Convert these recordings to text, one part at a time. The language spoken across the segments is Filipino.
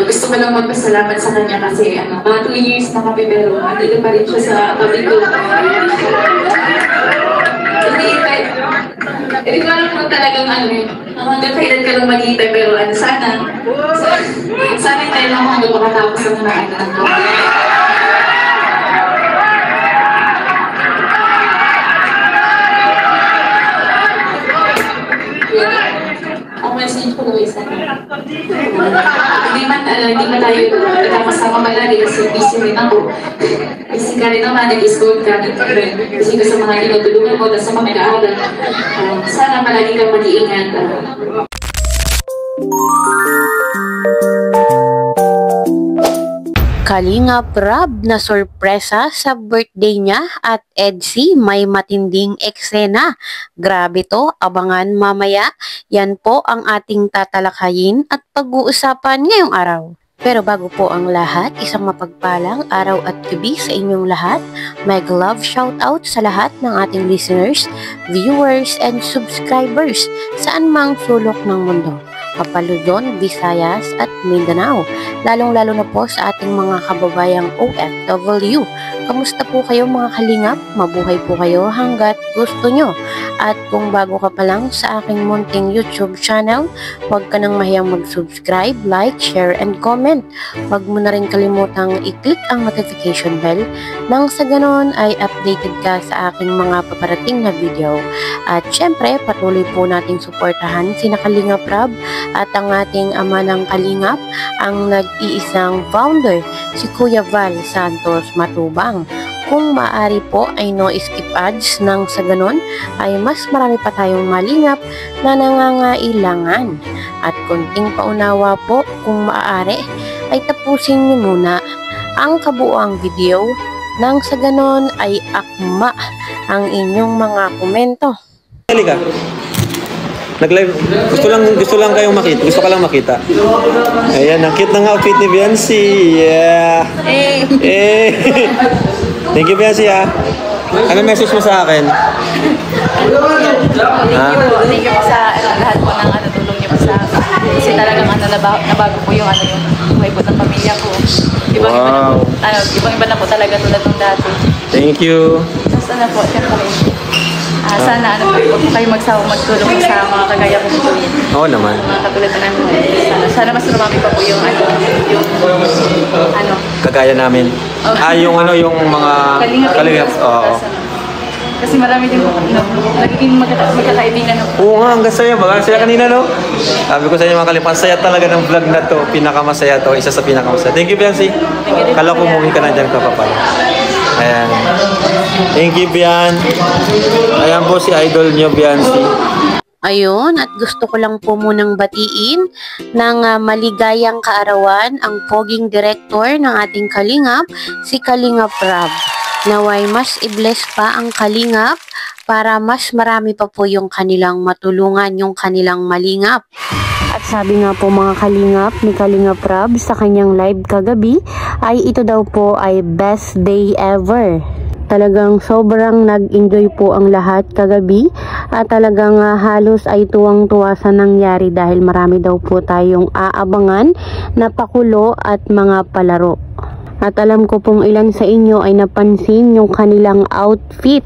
Gusto ko lang magpasalamat sa kanya kasi mga 2 years na kami pero andito pa rin siya sa tabi ko. Hindi ko alam kung talagang hanggang kailan ka lang mag-iitay pero sana tayo lang hanggang makatapos ang mga ang message ko na isa. Hindi man tayo kasama malagi kasi busy rin ako. Busy ka rin naman, nag-school ka, busy ka sa mga tinutulungan mo, sa mga nag-aaral. Sana malagi kang mag-iingat. Kalingap Rab na sorpresa sa birthday niya at EDSI may matinding eksena. Grabe to, abangan mamaya. Yan po ang ating tatalakayin at pag-uusapan ngayong araw. Pero bago po ang lahat, isang mapagpalang araw at gabi sa inyong lahat. Mega love shoutout sa lahat ng ating listeners, viewers, and subscribers saan mang sulok ng mundo. Luzon, Visayas at Mindanao. Lalong-lalo na po sa ating mga kababayang OFW. Kamusta po kayo mga kalingap? Mabuhay po kayo hanggat gusto nyo. At kung bago ka pa lang sa aking munting YouTube channel, huwag ka nang mahiyang mag-subscribe, like, share, and comment. Huwag mo na rin kalimutang i-click ang notification bell nang sa ganon ay updated ka sa aking mga paparating na video. At syempre, patuloy po nating suportahan sina Kalingap Rab at ang ating ama ng Kalingap, ang nag-iisang founder, si Kuya Val Santos Matubang. Kung maaari po ay no skip ads nang sa ganon ay mas marami pa tayong malingap na nangangailangan. At konting paunawa po kung maaari ay tapusin niyo muna ang kabuuang video nang sa ganon ay akma ang inyong mga komento. Halika. Nag-live. Gusto lang kayong makita. Gusto ka lang makita. Ayan, ang cute ng outfit ni Biancy. Yeah. Thank you, Biancy, ha. Ano message mo sa akin? Thank you sa lahat po ng tulong niyo po sa akin. Kasi talagang nabago po yung buhay po ng pamilya ko. Ibang-iba na po talaga tulad ng dati. Thank you. Sana po, siyempre. Sana po kayo magtulong sa mga kagaya ko po. Oo naman. Mga katulad na namin. Sana mas lumami pa po yung kagaya namin. Yung mga kalingap. Oo. Kasi marami din nagiging magkakaibigan. Oo nga, hanggang saya. Saya kanina, no? Sabi ko sa inyo mga kalingap, saya talaga ng vlog na to. Pinakamasaya to. Isa sa pinakamasaya. Thank you, Biancy. Kala ko umuwi ka na dyan ka pa pala. Ayan. Thank you, Bian. Ayan po si idol nyo, Biancy. Ayun, at gusto ko lang po munang batiin ng maligayang kaarawan ang poging director ng ating Kalingap, si Kalingap Rab. Naway mas i-bless pa ang Kalingap para mas marami pa po yung kanilang matulungan, yung kanilang malingap. At sabi nga po mga Kalingap ni Kalingap Rab sa kanyang live kagabi ay ito daw po ay best day ever. Talagang sobrang nag-enjoy po ang lahat kagabi at talagang halos ay tuwang-tuwa sa nangyari dahil marami daw po tayong aabangan na pakulo at mga palaro. At alam ko pong ilan sa inyo ay napansin yung kanilang outfit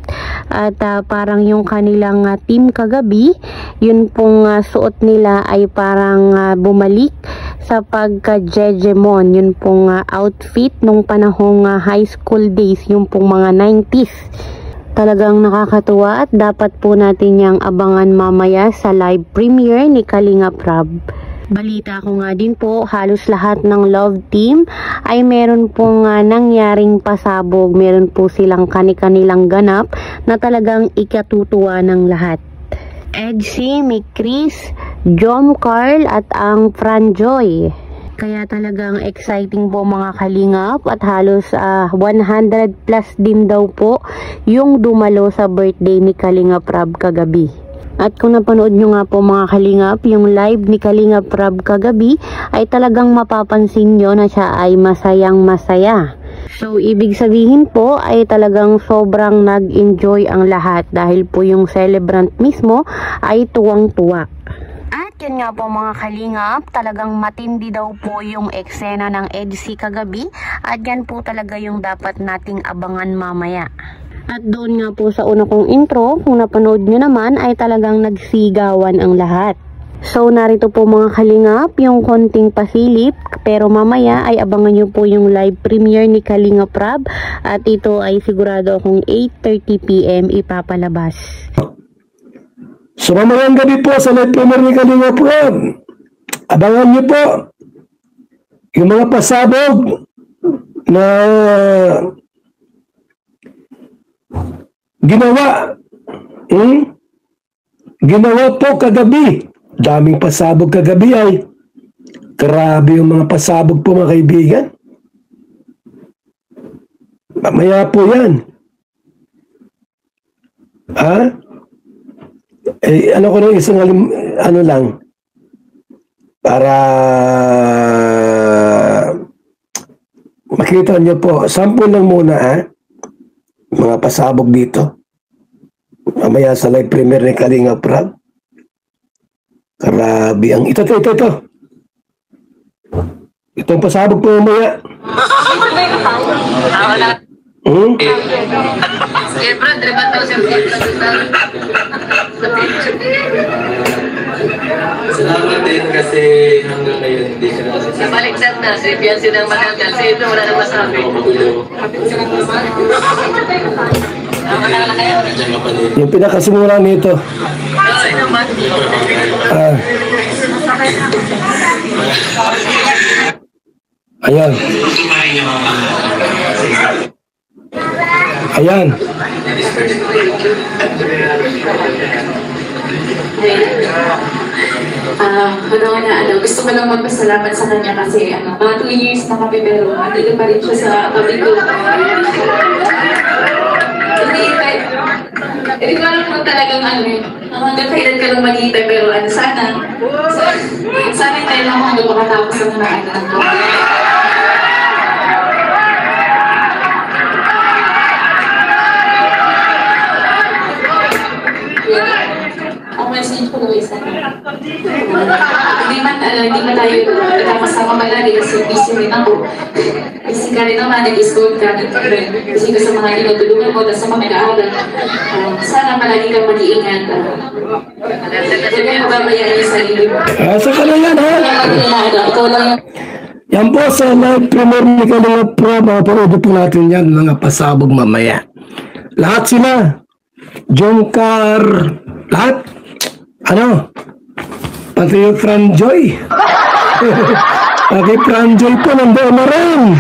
at parang yung kanilang team kagabi, yun pong suot nila ay parang bumalik sa pagka-Jejemon, yun pong outfit nung panahong high school days, yung pong mga 90s. Talagang nakakatuwa at dapat po natin yang abangan mamaya sa live premiere ni Kalingap Rab. Balita ko nga din po, halos lahat ng love team ay meron pong nangyaring pasabog. Meron po silang kani-kanilang ganap na talagang ikatutuwa ng lahat. EDSI, Chris, Jom Carl at ang Franjoy. Kaya talagang exciting po mga Kalingap at halos 100 plus din daw po yung dumalo sa birthday ni Kalingap Rab kagabi. At kung napanood nyo nga po mga Kalingap, yung live ni Kalingap Rab kagabi ay talagang mapapansin nyo na siya ay masayang masaya. So ibig sabihin po ay talagang sobrang nag-enjoy ang lahat dahil po yung celebrant mismo ay tuwang-tuwa. At Yun nga po mga kalingap, talagang matindi daw po yung eksena ng EDSI kagabi at yan po talaga yung dapat nating abangan mamaya. At doon nga po sa una kong intro, kung napanood nyo naman ay talagang nagsigawan ang lahat. So narito po mga kalingap yung konting pasilip, pero mamaya ay abangan nyo po yung live premiere ni Kalinga Prab at ito ay sigurado akong 8:30 PM ipapalabas. So mamayang gabi po sa live premiere ni Kalinga Prab, abangan nyo po yung mga pasabog na ginawa po kagabi. Daming pasabog kagabi ay. Grabe yung mga pasabog po mga kaibigan. Mamaya po yan. Ha? Ano ko na isang ano lang. Para makita nyo po. Sample lang muna mga pasabog dito. Mamaya sa live premiere ni Kalinga Prab. Grabe ang ito. Itong pasabog po mamaya. Salamat din kasi hanggang ngayon hindi siya Sa baliktad na, si Biansi ng matagal, si ito wala nang masabi. Yung pinakasimula nito. Ayan. Ayan. Gusto ko lang magpasalamat sa kanya kasi mga 2 years na kami pero andito pa rin siya sa tabi ko. Hindi ko alam kung talagang hanggang kailan ka lang mag-iitay pero sana tayo lang hanggang makatapos ang mga ang message ko lang isa. Hindi man tayo nakakasama malagi kasi busy rin ako. Busy ka rin naman, nag-school ka, busy ka sa mga tinutulungan mo, sa mga nag-aaral. Sana malagi kang mag-iingat. Huwag mo babayaan yung sarili mo. Saka na yan Ikaw lang yung Yan po sa live premiere ni Kalinga Prab. Mapanood po natin yan mga pasabog mamaya. Lahat sila. Jongkar. Lahat. Pati yung Franjoy. Pati Franjoy po nandoon na rin.